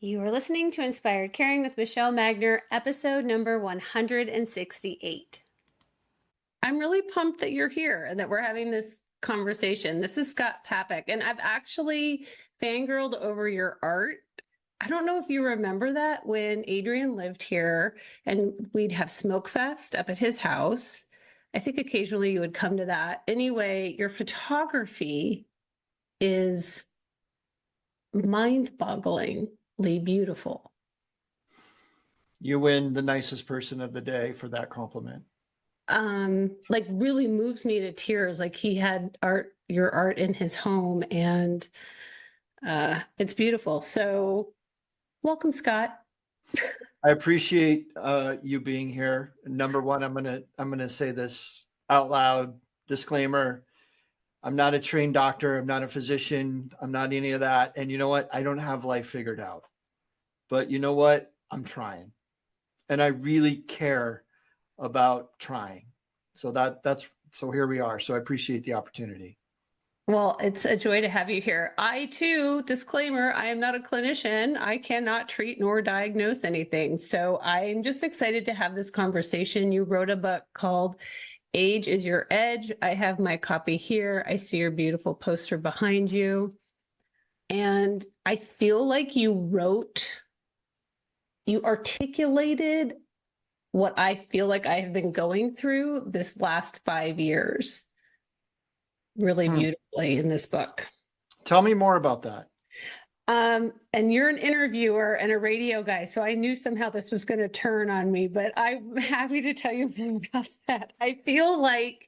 You are listening to Inspired Caring with Michelle Magner, episode number 168. I'm really pumped that you're here and that we're having this conversation. This is Scott Papek, and I've actually fangirled over your art. I don't know if you remember that when Adrian lived here and we'd have Smoke Fest up at his house. I think occasionally you would come to that. Anyway, your photography is mind-bogglingly beautiful. You win the nicest person of the day for that compliment. Like really moves me to tears. Like he had your art in his home, and it's beautiful. So welcome, Scott. I appreciate you being here. Number one, I'm gonna say this out loud. Disclaimer: I'm not a trained doctor. I'm not a physician. I'm not any of that. And you know what? I don't have life figured out. But you know what? I'm trying, and I really care about trying. So so here we are. So I appreciate the opportunity. Well, it's a joy to have you here. I too, disclaimer, I am not a clinician. I cannot treat nor diagnose anything. So I'm just excited to have this conversation. You wrote a book called Age is Your Edge. I have my copy here. I see your beautiful poster behind you. And I feel like you articulated what I feel like I have been going through this last 5 years really beautifully in this book. Tell me more about that. And you're an interviewer and a radio guy, so I knew somehow this was going to turn on me, but I'm happy to tell you more about that. I feel like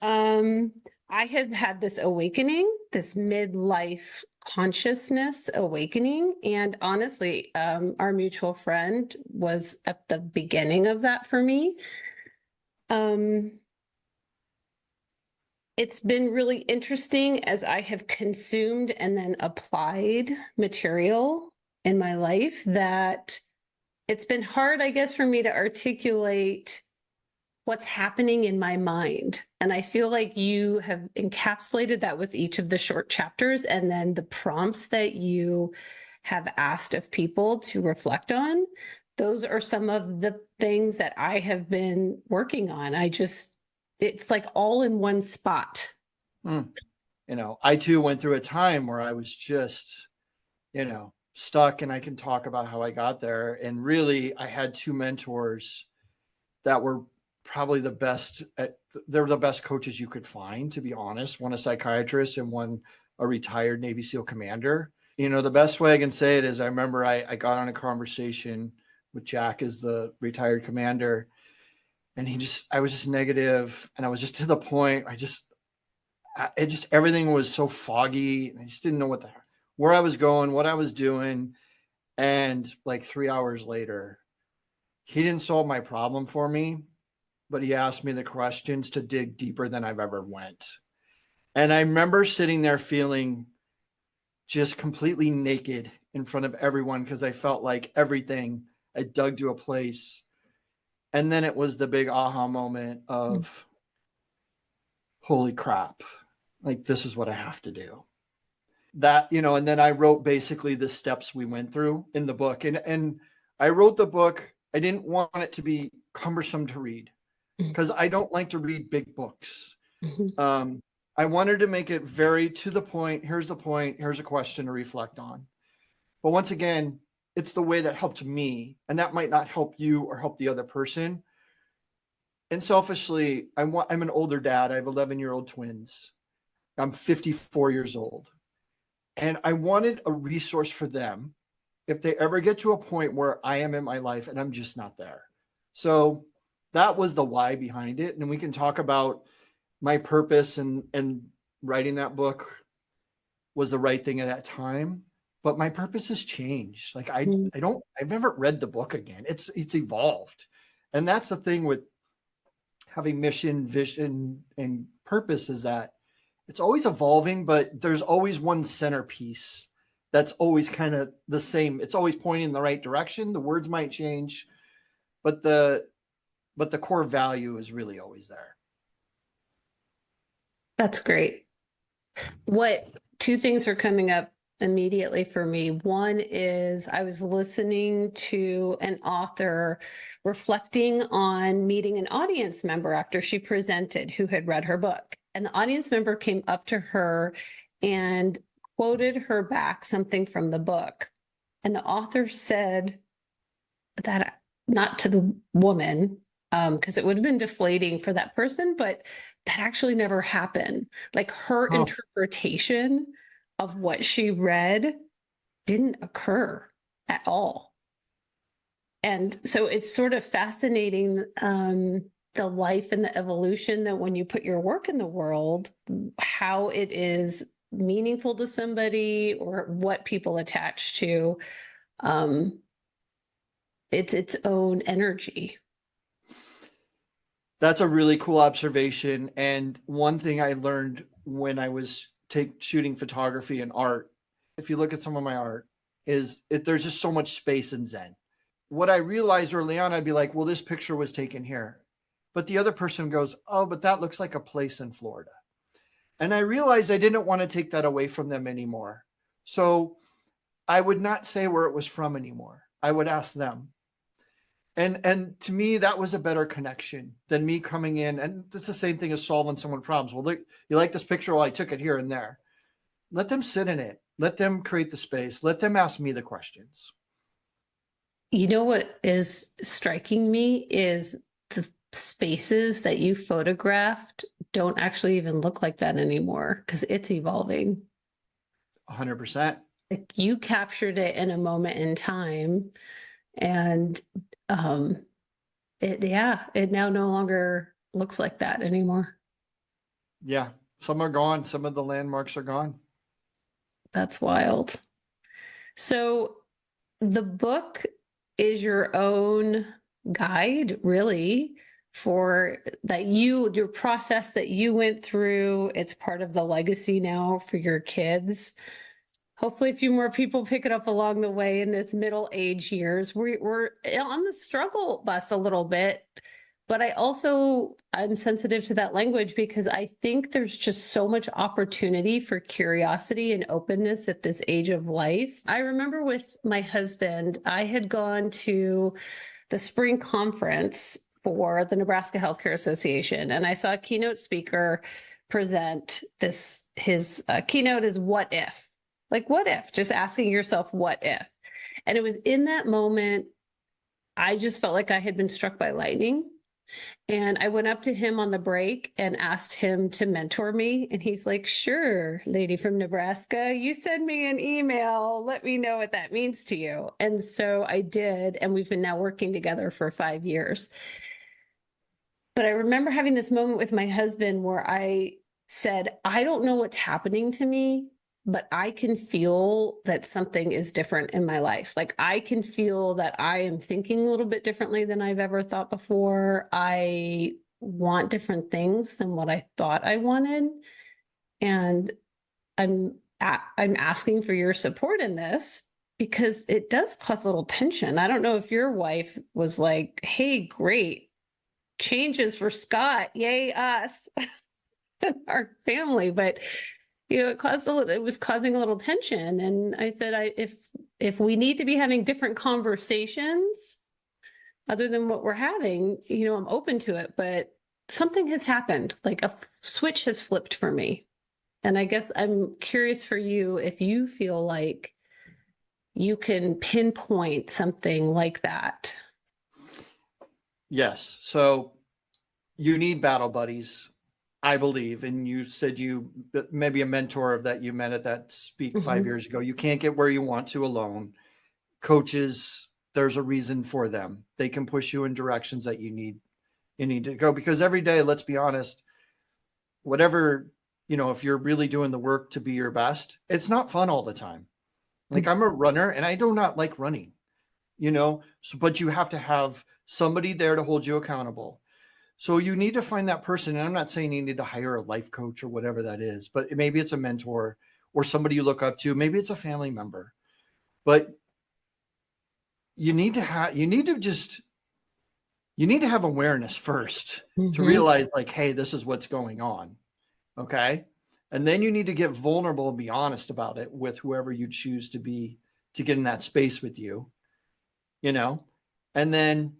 I have had this awakening, this midlife consciousness awakening. And honestly, our mutual friend was at the beginning of that for me. It's been really interesting as I have consumed and then applied material in my life that it's been hard, I guess, for me to articulate what's happening in my mind. And I feel like you have encapsulated that with each of the short chapters and then the prompts that you have asked of people to reflect on. Those are some of the things that I have been working on. It's like all in one spot. You know, I too went through a time where I was just, stuck, and I can talk about how I got there. And really, I had two mentors that were probably they're the best coaches you could find, to be honest. One a psychiatrist and one a retired Navy SEAL commander. The best way I can say it is I remember I got on a conversation with Jack, as the retired commander, and I was just negative, and I was just to the point. Everything was so foggy, and I just didn't know where I was going, what I was doing. And like 3 hours later, he didn't solve my problem for me, but he asked me the questions to dig deeper than I've ever went. And I remember sitting there feeling just completely naked in front of everyone, because I felt like everything I dug to a place. And then it was the big aha moment of, holy crap, like this is what I have to do. And then I wrote basically the steps we went through in the book. And I wrote the book. I didn't want it to be cumbersome to read, because I don't like to read big books. I wanted to make it very to the point. Here's the point. Here's a question to reflect on. But once again, it's the way that helped me, and that might not help you or help the other person. And selfishly, I'm an older dad. I have 11-year-old twins. I'm 54 years old. And I wanted a resource for them if they ever get to a point where I am in my life and I'm just not there. So that was the why behind it. And we can talk about my purpose, and writing that book was the right thing at that time. But my purpose has changed. Like I've never read the book again. It's evolved. And that's the thing with having mission, vision, and purpose, is that it's always evolving, but there's always one centerpiece that's always kind of the same. It's always pointing in the right direction. The words might change, but the core value is really always there. That's great. What two things are coming up immediately for me. One is I was listening to an author reflecting on meeting an audience member after she presented who had read her book. And the audience member came up to her and quoted her back something from the book. And the author said that, not to the woman, because it would have been deflating for that person, but that actually never happened. Like her Oh, interpretation of what she read didn't occur at all. And so it's sort of fascinating, the life and the evolution that when you put your work in the world, how it is meaningful to somebody or what people attach to. Um, it's its own energy. that's a really cool observation. And one thing I learned when I was shooting photography and art, if you look at some of my art, is there's just so much space in Zen. What I realized early on, I'd be like, well, this picture was taken here. But the other person goes, oh, but that looks like a place in Florida. And I realized I didn't want to take that away from them anymore. So I would not say where it was from anymore. I would ask them. And to me, that was a better connection than me coming in. And it's the same thing as solving someone's problems. Well, look, you like this picture? Well, I took it here and there. Let them sit in it. Let them create the space. Let them ask me the questions. You know what is striking me is the spaces that you photographed don't actually even look like that anymore because it's evolving. 100%. Like you captured it in a moment in time, and um it now no longer looks like that anymore. Yeah. Some are gone. Some of the landmarks are gone. That's wild. So the book is your own guide, really, for that your process that you went through. It's part of the legacy now for your kids. Hopefully, a few more people pick it up along the way in this middle age years. We're on the struggle bus a little bit, but I'm sensitive to that language because I think there's just so much opportunity for curiosity and openness at this age of life. I remember with my husband, I had gone to the spring conference for the Nebraska Healthcare Association, and I saw a keynote speaker present this. His keynote is "What if?" Like, what if? Just asking yourself, what if? And it was in that moment, I just felt like I had been struck by lightning. And I went up to him on the break and asked him to mentor me. And he's like, sure, lady from Nebraska, you send me an email. Let me know what that means to you. And so I did. And we've been now working together for 5 years. But I remember having this moment with my husband where I said, I don't know what's happening to me, but I can feel that something is different in my life. Like I can feel that I am thinking a little bit differently than I've ever thought before. I want different things than what I thought I wanted. And I'm asking for your support in this because it does cause a little tension. I don't know if your wife was like, hey, great changes for Scott. Yay, us, our family. But it was causing a little tension. And I said, if we need to be having different conversations other than what we're having, I'm open to it. But something has happened, like a switch has flipped for me. And I guess I'm curious for you if you feel like you can pinpoint something like that. Yes. So you need battle buddies, I believe. And you said maybe a mentor of that you met at that speak 5 years ago. You can't get where you want to alone. Coaches, there's a reason for them. They can push you in directions that you need to go, because every day, let's be honest, whatever, if you're really doing the work to be your best, it's not fun all the time. Like I'm a runner and I do not like running, but you have to have somebody there to hold you accountable. So you need to find that person. And I'm not saying you need to hire a life coach or whatever that is, but maybe it's a mentor or somebody you look up to. Maybe it's a family member, but you need to have awareness first to realize like, hey, this is what's going on. Okay. And then you need to get vulnerable and be honest about it with whoever you choose to be, to get in that space with you, you know? And then,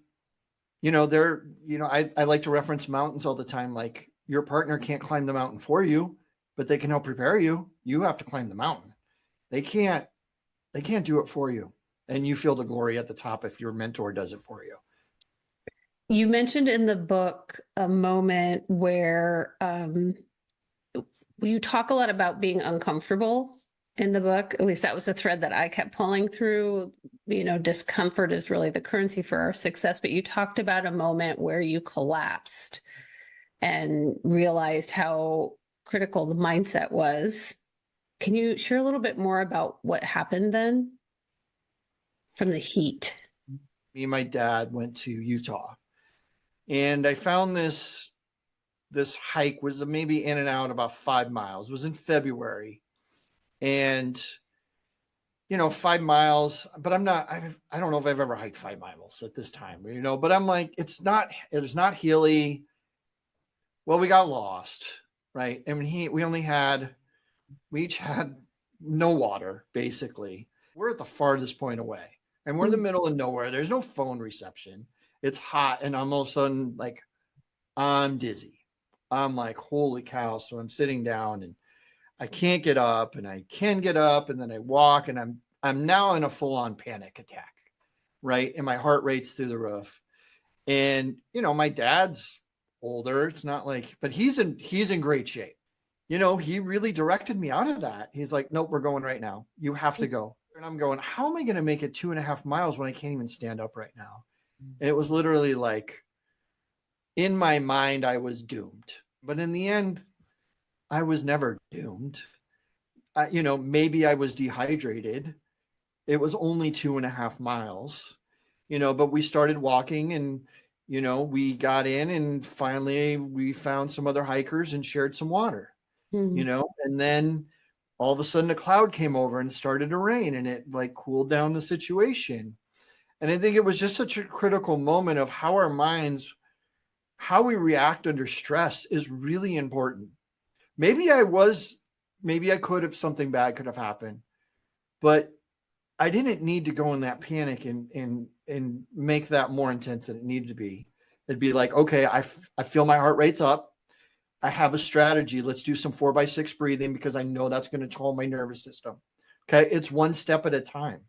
I like to reference mountains all the time. Like, your partner can't climb the mountain for you, but they can help prepare you. You have to climb the mountain. They can't, they can't do it for you. And you feel the glory at the top if your mentor does it for you. You mentioned in the book a moment where you talk a lot about being uncomfortable in the book. At least that was a thread that I kept pulling through. Discomfort is really the currency for our success. But you talked about a moment where you collapsed and realized how critical the mindset was. Can you share a little bit more about what happened then from the heat? Me and my dad went to Utah, and I found this hike was maybe in and out about 5 miles. It was in February, and 5 miles. But I don't know if I've ever hiked 5 miles at this time. But I'm like, it was not hilly. Well, we got lost, right? I mean, we each had no water, basically. We're at the farthest point away, and we're in the middle of nowhere. There's no phone reception. It's hot, and I'm all of a sudden, like, I'm dizzy. I'm like, holy cow. So I'm sitting down, and I can't get up, and I can get up, and then I walk, and I'm now in a full-on panic attack, right? And my heart rate's through the roof. And my dad's older. It's not like, but he's in great shape. He really directed me out of that. He's like, nope, we're going right now. You have to go. And I'm going, how am I going to make it 2.5 miles when I can't even stand up right now? And it was literally like, in my mind, I was doomed. But in the end, I was never doomed. Maybe I was dehydrated. It was only 2.5 miles, but we started walking, and, we got in, and finally we found some other hikers and shared some water, and then all of a sudden a cloud came over and started to rain, and it like cooled down the situation. And I think it was just such a critical moment of how we react under stress is really important. Maybe I could have, something bad could have happened, but I didn't need to go in that panic and make that more intense than it needed to be. It'd be like, okay, I feel my heart rate's up. I have a strategy. Let's do some 4x6 breathing, because I know that's going to calm my nervous system. Okay. It's one step at a time.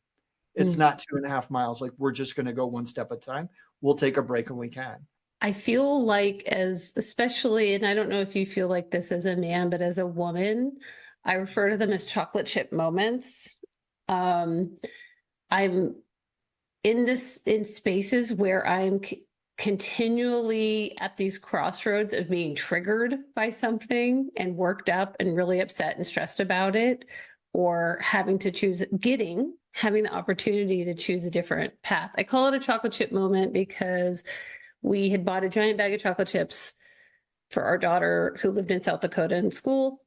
It's not 2.5 miles. Like, we're just going to go one step at a time. We'll take a break when we can. I feel like, especially, and I don't know if you feel like this as a man, but as a woman, I refer to them as chocolate chip moments. I'm in spaces where I'm continually at these crossroads of being triggered by something and worked up and really upset and stressed about it, or having to having the opportunity to choose a different path. I call it a chocolate chip moment because we had bought a giant bag of chocolate chips for our daughter who lived in South Dakota in school.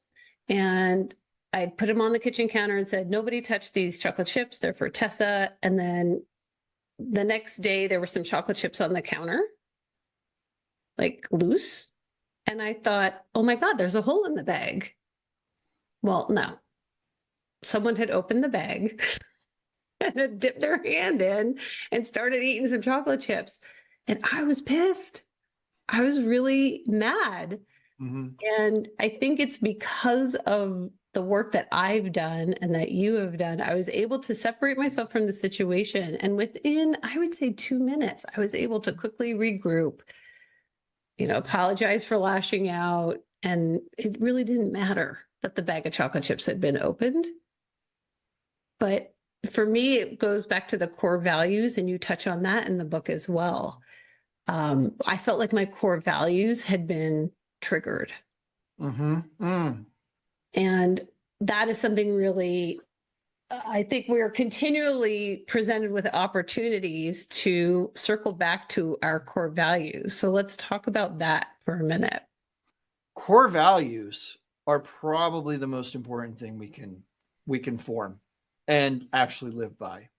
And I put them on the kitchen counter and said, nobody touch these chocolate chips. They're for Tessa. And then the next day there were some chocolate chips on the counter, like loose. And I thought, oh my God, there's a hole in the bag. Well, no. Someone had opened the bag and had dipped their hand in and started eating some chocolate chips. And I was pissed. I was really mad. Mm-hmm. And I think it's because of the work that I've done and that you have done, I was able to separate myself from the situation. And within, I would say, 2 minutes, I was able to quickly regroup, apologize for lashing out. And it really didn't matter that the bag of chocolate chips had been opened. But for me, it goes back to the core values, and you touch on that in the book as well. I felt like my core values had been triggered. Mm-hmm. Mm. And that is something really, I think we're continually presented with opportunities to circle back to our core values. So let's talk about that for a minute. Core values are probably the most important thing we can form and actually live by.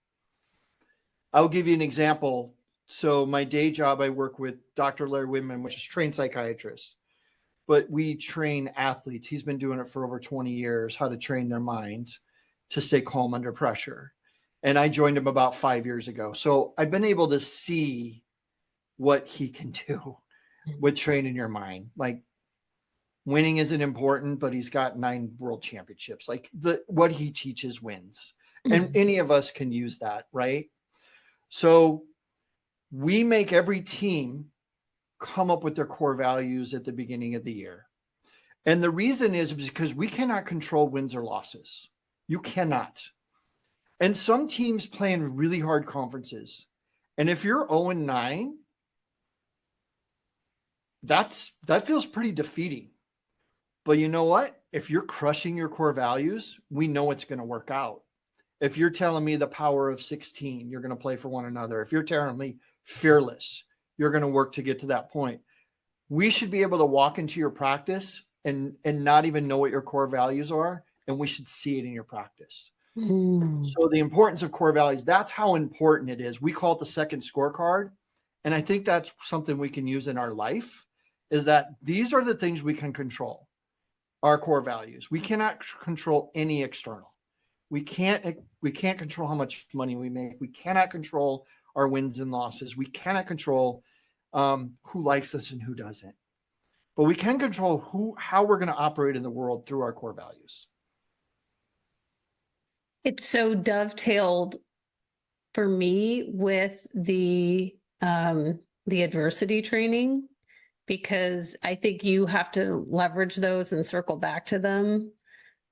I'll give you an example. So my day job, I work with Dr. Larry Whitman, which is trained psychiatrist. but we train athletes. He's been doing it for over 20 years, how to train their minds to stay calm under pressure. And I joined him about 5 years ago. So I've been able to see what he can do with training your mind. Like, winning isn't important, but he's got 9 world championships. Like, what he teaches wins. And any of us can use that, right? So we make every team come up with their core values at the beginning of the year. And the reason is because we cannot control wins or losses. You cannot. And some teams play in really hard conferences. And if you're 0-9, that feels pretty defeating. But you know what? If you're crushing your core values, we know it's going to work out. If you're telling me the power of 16, you're going to play for one another. If you're telling me fearless, you're going to work to get to that point. We should be able to walk into your practice and not even know what your core values are, and we should see it in your practice. So the importance of core values, that's how important it is. We call it the second scorecard. And I think that's something we can use in our life, is that these are the things we can control, our core values. We cannot control any external. We can't control how much money we make. We cannot control our wins and losses. We cannot control who likes us and who doesn't. But we can control how we're going to operate in the world through our core values. It's so dovetailed for me with the adversity training, because I think you have to leverage those and circle back to them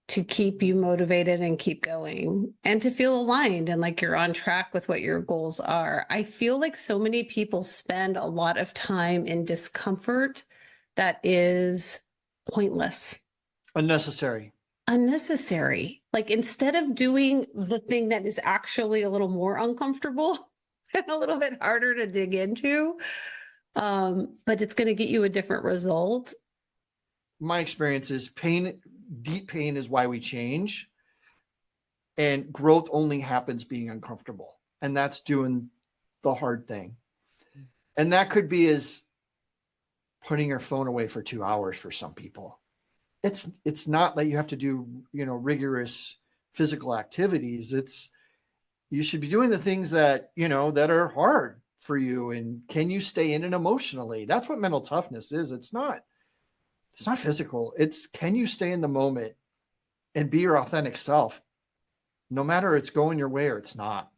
to keep you motivated and keep going and to feel aligned and like you're on track with what your goals are. I feel like so many people spend a lot of time in discomfort that is pointless. Unnecessary. Like, instead of doing the thing that is actually a little more uncomfortable and a little bit harder to dig into, but it's going to get you a different result. My experience is deep pain is why we change. And growth only happens being uncomfortable. And that's doing the hard thing. And that could be as putting your phone away for 2 hours for some people. It's not that you have to do, rigorous physical activities. You should be doing the things that, that are hard for you. And can you stay in it emotionally? That's what mental toughness is. It's not physical. It's, can you stay in the moment and be your authentic self, no matter it's going your way or it's not.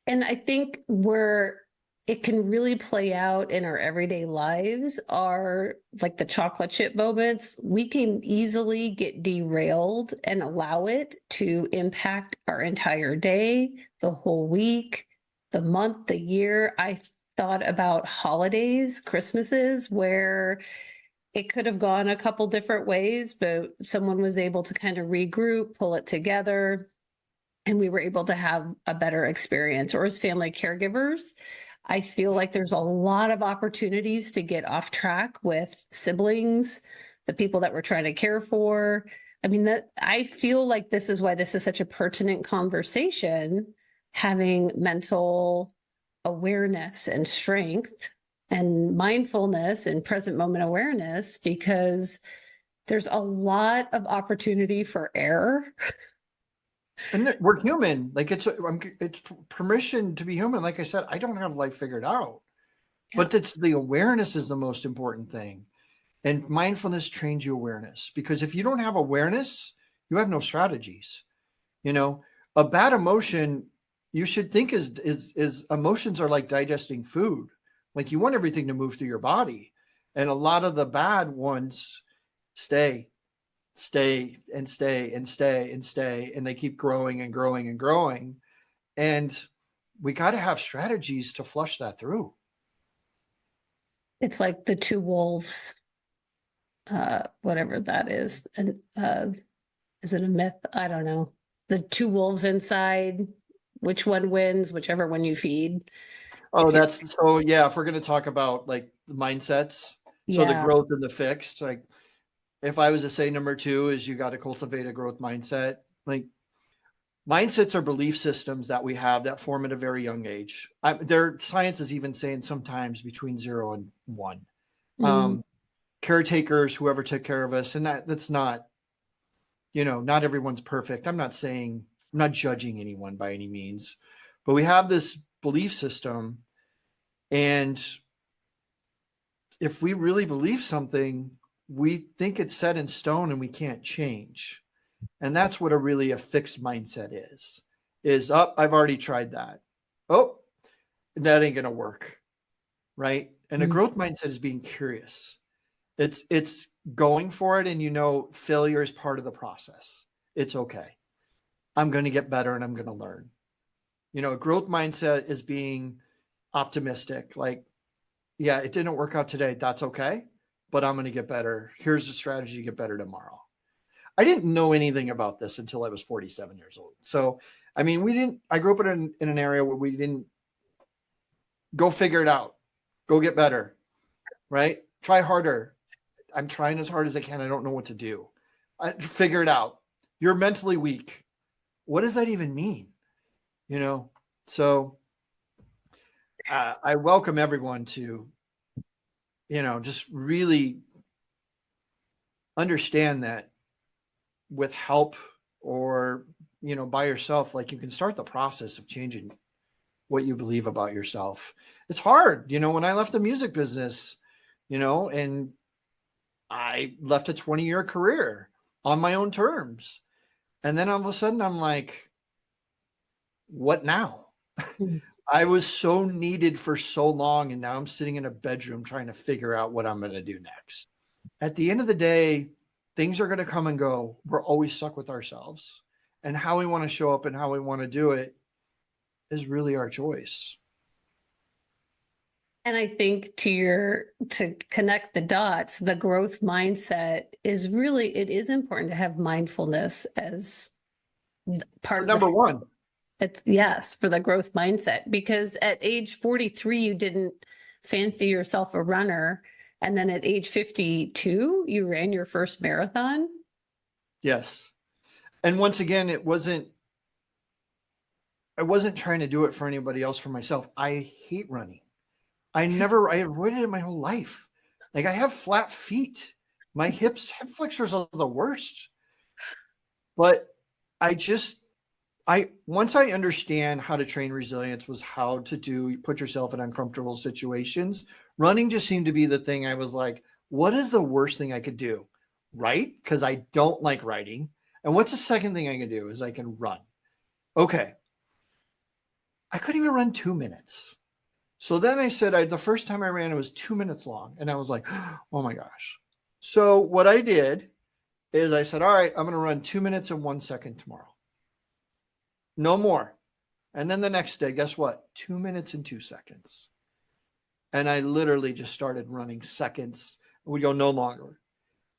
And I think where it can really play out in our everyday lives are like the chocolate chip moments. We can easily get derailed and allow it to impact our entire day, the whole week, the month, the year. I thought about holidays, Christmases, where it could have gone a couple different ways, but someone was able to kind of regroup, pull it together, and we were able to have a better experience. Or as family caregivers, I feel like there's a lot of opportunities to get off track with siblings, the people that we're trying to care for. I mean, I feel like this is why this is such a pertinent conversation, having mental awareness and strength and mindfulness and present moment awareness, because there's a lot of opportunity for error. And we're human. Like, it's permission to be human. Like I said, I don't have life figured out, but the awareness is the most important thing. And mindfulness trains you awareness, because if you don't have awareness, you have no strategies. A bad emotion, you should think is emotions are like digesting food. Like, you want everything to move through your body. And a lot of the bad ones stay and stay and stay and stay, and they keep growing and growing and growing. And we got to have strategies to flush that through. It's like the two wolves, whatever that is. And is it a myth? I don't know. The two wolves inside, which one wins, whichever one you feed. Oh, yeah, if we're going to talk about like the mindsets, so the growth and the fixed, like, if I was to say number 2 is you got to cultivate a growth mindset. Like, mindsets are belief systems that we have that form at a very young age. Science is even saying sometimes between 0 and 1. caretakers, whoever took care of us. And that's not, not everyone's perfect. I'm not judging anyone by any means, but we have this belief system. And if we really believe something, we think it's set in stone and we can't change. And that's what a fixed mindset is, oh, I've already tried that. Oh, that ain't going to work. Right. And a growth mindset is being curious. It's going for it. And failure is part of the process. It's okay. I'm going to get better and I'm going to learn. A growth mindset is being optimistic. Like, yeah, it didn't work out today. That's okay. But I'm going to get better. Here's the strategy to get better tomorrow. I didn't know anything about this until I was 47 years old. So, I grew up in an area where we didn't go figure it out, go get better, right? Try harder. I'm trying as hard as I can. I don't know what to do. Figure it out. You're mentally weak. What does that even mean? So I welcome everyone to, just really understand that with help or, by yourself, like you can start the process of changing what you believe about yourself. It's hard. When I left the music business, and I left a 20-year career on my own terms. And then all of a sudden I'm like, what now? I was so needed for so long. And now I'm sitting in a bedroom trying to figure out what I'm going to do next. At the end of the day, things are going to come and go. We're always stuck with ourselves, and how we want to show up and how we want to do it is really our choice. And I think to connect the dots, the growth mindset is really, it is important to have mindfulness as part of number one. It's yes, for the growth mindset, because at age 43, you didn't fancy yourself a runner. And then at age 52, you ran your first marathon. Yes. And once again, I wasn't trying to do it for anybody else, for myself. I hate running. I avoided it my whole life. Like, I have flat feet. My hip flexors are the worst. But once I understand how to train resilience, was how to put yourself in uncomfortable situations. Running just seemed to be the thing. I was like, what is the worst thing I could do? Write? Because I don't like writing. And what's the second thing I can do? Is I can run. Okay. I couldn't even run 2 minutes. So then I said, the first time I ran, it was 2 minutes long. And I was like, oh my gosh. So what I did is I said, all right, I'm going to run 2 minutes and 1 second tomorrow. No more. And then the next day, guess what? 2 minutes and 2 seconds. And I literally just started running seconds. We go no longer,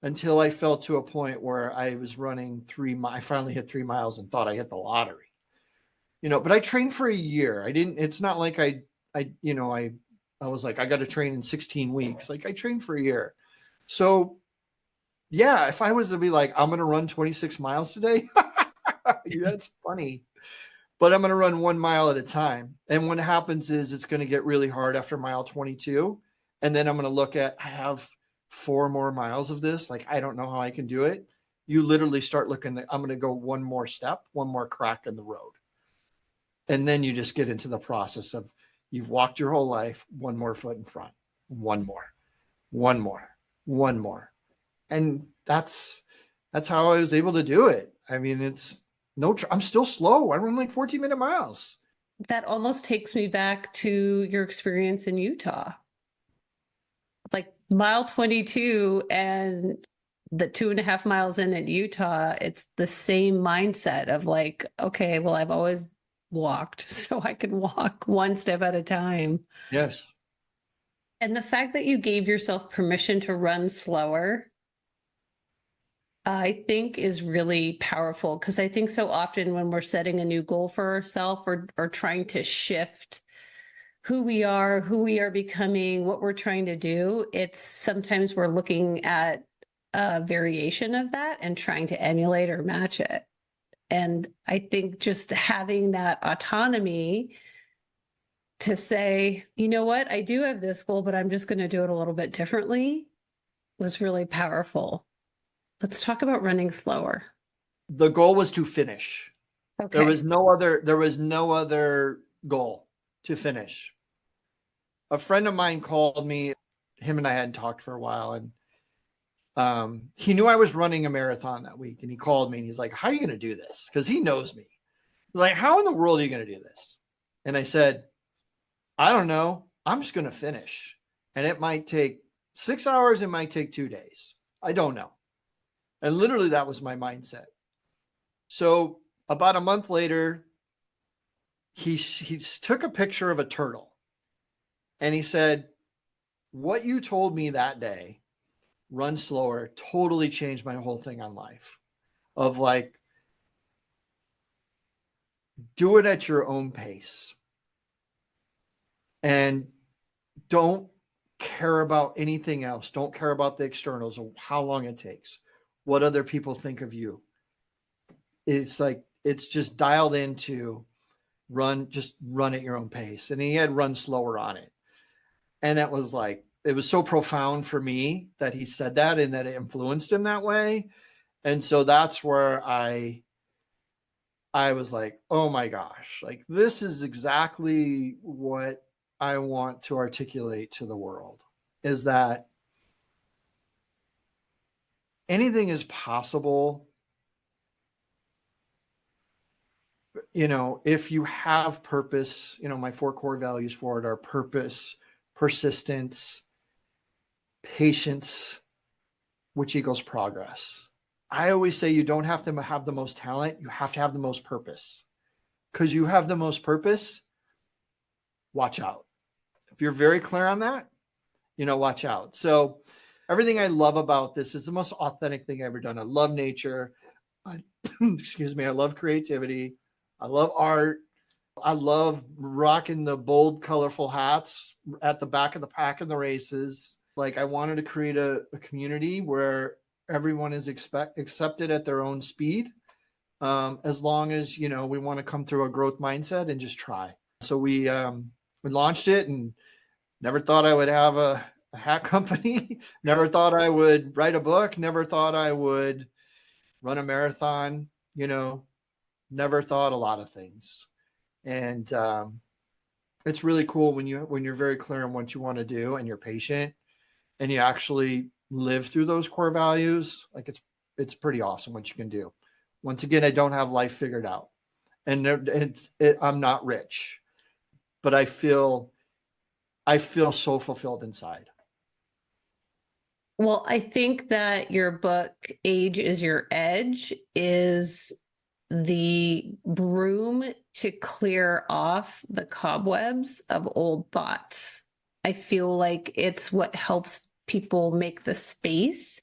until I fell to a point where I was running I finally hit 3 miles and thought I hit the lottery. But I trained for a year. It's not like I was like, I got to train in 16 weeks. Like, I trained for a year. So yeah, if I was to be like, I'm going to run 26 miles today, that's funny. But I'm going to run 1 mile at a time. And what happens is it's going to get really hard after mile 22. And then I'm going to look at, I have 4 more miles of this. Like, I don't know how I can do it. You literally start looking at, I'm going to go one more step, one more crack in the road. And then you just get into the process of, you've walked your whole life, one more foot in front, one more. And that's how I was able to do it. I mean, I'm still slow. I run like 14-minute miles. That almost takes me back to your experience in Utah. Like mile 22 and the 2.5 miles in Utah, it's the same mindset of like, okay, well, I've always walked, so I can walk one step at a time. Yes. And the fact that you gave yourself permission to run slower, I think is really powerful, because I think so often when we're setting a new goal for ourselves, or trying to shift who we are becoming, what we're trying to do, it's sometimes we're looking at a variation of that and trying to emulate or match it. And I think just having that autonomy to say, you know what, I do have this goal, but I'm just going to do it a little bit differently. was really powerful. Let's talk about running slower. The goal was to finish. There Okay. was no other goal to finish. A friend of mine called me. Him and I hadn't talked for a while, and he knew I was running a marathon that week, and he called me and he's like, "How are you going to do this?" Because he knows me. Like, how in the world are you going to do this? And I said, I don't know. I'm just going to finish, and it might take 6 hours. It might take 2 days. I don't know. And literally, that was my mindset. So about a month later, he took a picture of a turtle, and he said, "What you told me that day, run slower, totally changed my whole thing on life. Of like, do it at your own pace, and don't care about anything else. Don't care about the externals or how long it takes, what other people think of you." It's like, it's just dialed into just run at your own pace. And he had run slower on it. And that was like, it was so profound for me that he said that and that it influenced him that way. And so that's where I was like, oh my gosh, like this is exactly what I want to articulate to the world, is that anything is possible, if you have purpose. My 4 core values for it are purpose, persistence, patience, which equals progress. I always say you don't have to have the most talent, you have to have the most purpose. Because you have the most purpose, watch out. If you're very clear on that, watch out. So everything I love about this is the most authentic thing I've ever done. I love nature. Excuse me. I love creativity. I love art. I love rocking the bold, colorful hats at the back of the pack in the races. Like, I wanted to create a community where everyone is accepted at their own speed, as long as, we want to come through a growth mindset and just try. So we launched it, and never thought I would have a hat company. Never thought I would write a book. Never thought I would run a marathon. Never thought a lot of things. And it's really cool when you're very clear on what you want to do and you're patient and you actually live through those core values. Like, it's pretty awesome what you can do. Once again, I don't have life figured out, and I'm not rich, but I feel so fulfilled inside. Well, I think that your book, Age is Your Edge, is the broom to clear off the cobwebs of old thoughts. I feel like it's what helps people make the space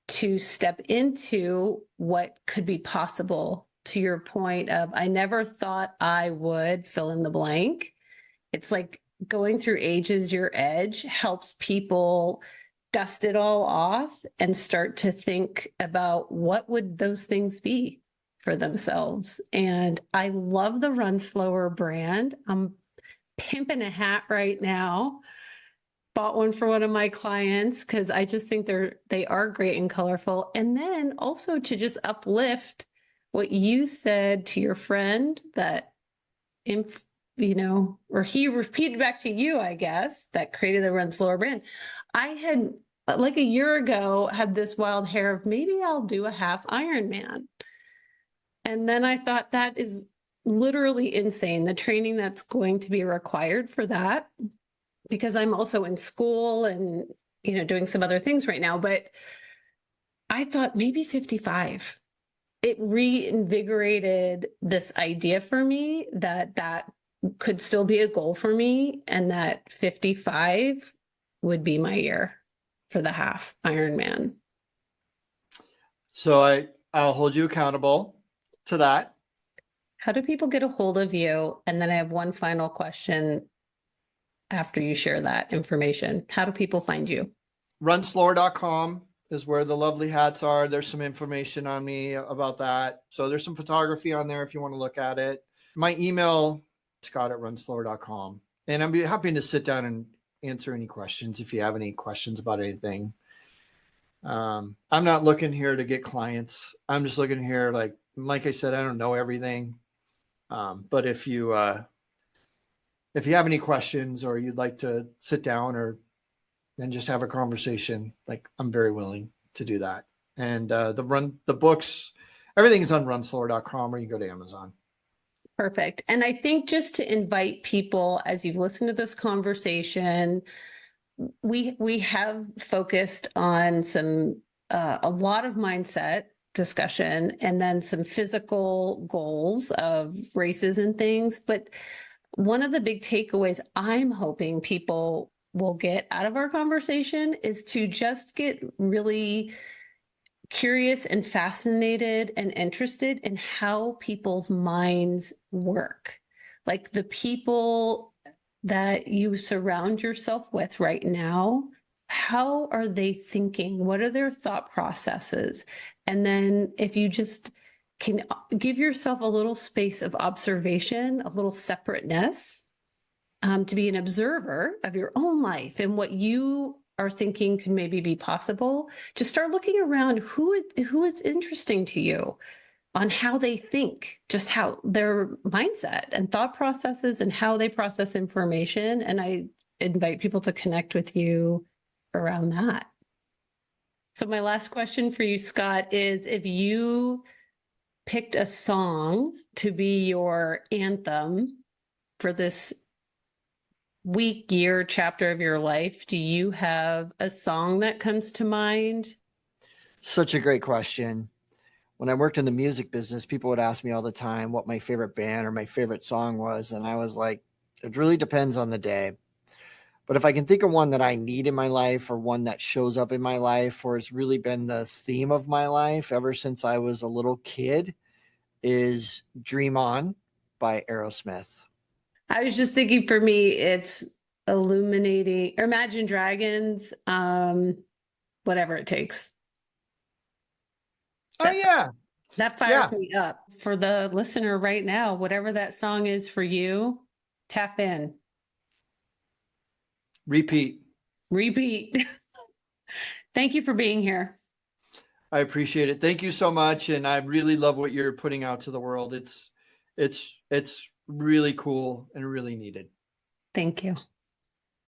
to step into what could be possible. To your point of, I never thought I would fill in the blank. It's like going through Ages Your Edge helps people dust it all off and start to think about what would those things be for themselves. And I love the Run Slower brand. I'm pimping a hat right now. Bought one for one of my clients because I just think they are great and colorful. And then also to just uplift what you said to your friend that, or he repeated back to you, I guess, that created the Run Slower brand. I had, like a year ago, had this wild hair of maybe I'll do a half Ironman. And then I thought, that is literally insane, the training that's going to be required for that, because I'm also in school and, doing some other things right now. But I thought maybe 55. It reinvigorated this idea for me that could still be a goal for me, and that 55 would be my year for the half Ironman. So I'll hold you accountable to that. How do people get a hold of you? And then I have one final question after you share that information. How do people find you? Runslower.com is where the lovely hats are. There's some information on me about that. So there's some photography on there if you want to look at it. My email, scott@runslower.com. And I'd be happy to sit down and answer any questions if you have any questions about anything. I'm not looking here to get clients. I'm just looking here, like I said, I don't know everything. But if you have any questions or you'd like to sit down or and just have a conversation, like I'm very willing to do that. And the books, everything's on runslower.com or you go to Amazon. Perfect. And I think just to invite people, as you've listened to this conversation, we have focused on some a lot of mindset discussion and then some physical goals of races and things. But one of the big takeaways I'm hoping people will get out of our conversation is to just get really curious and fascinated and interested in how people's minds work. Like the people that you surround yourself with right now, how are they thinking? What are their thought processes? And then if you just can give yourself a little space of observation, a little separateness, to be an observer of your own life and what you are thinking could maybe be possible, just start looking around who is interesting to you on how they think, just how their mindset and thought processes and how they process information. And I invite people to connect with you around that. So my last question for you, Scott, is if you picked a song to be your anthem for this week, year, chapter of your life, do you have a song that comes to mind? Such a great question. When I worked in the music business, people would ask me all the time what my favorite band or my favorite song was. And I was like, it really depends on the day. But if I can think of one that I need in my life or one that shows up in my life or has really been the theme of my life ever since I was a little kid, is Dream On by Aerosmith. I was just thinking for me, it's illuminating or Imagine Dragons, whatever it takes. Oh, That yeah. that Yeah. fires me up. For the listener right now, whatever that song is for you, tap in, Repeat. repeat. Thank you for being here. I appreciate it. Thank you so much. And I really love what you're putting out to the world. It's really cool and really needed. Thank you.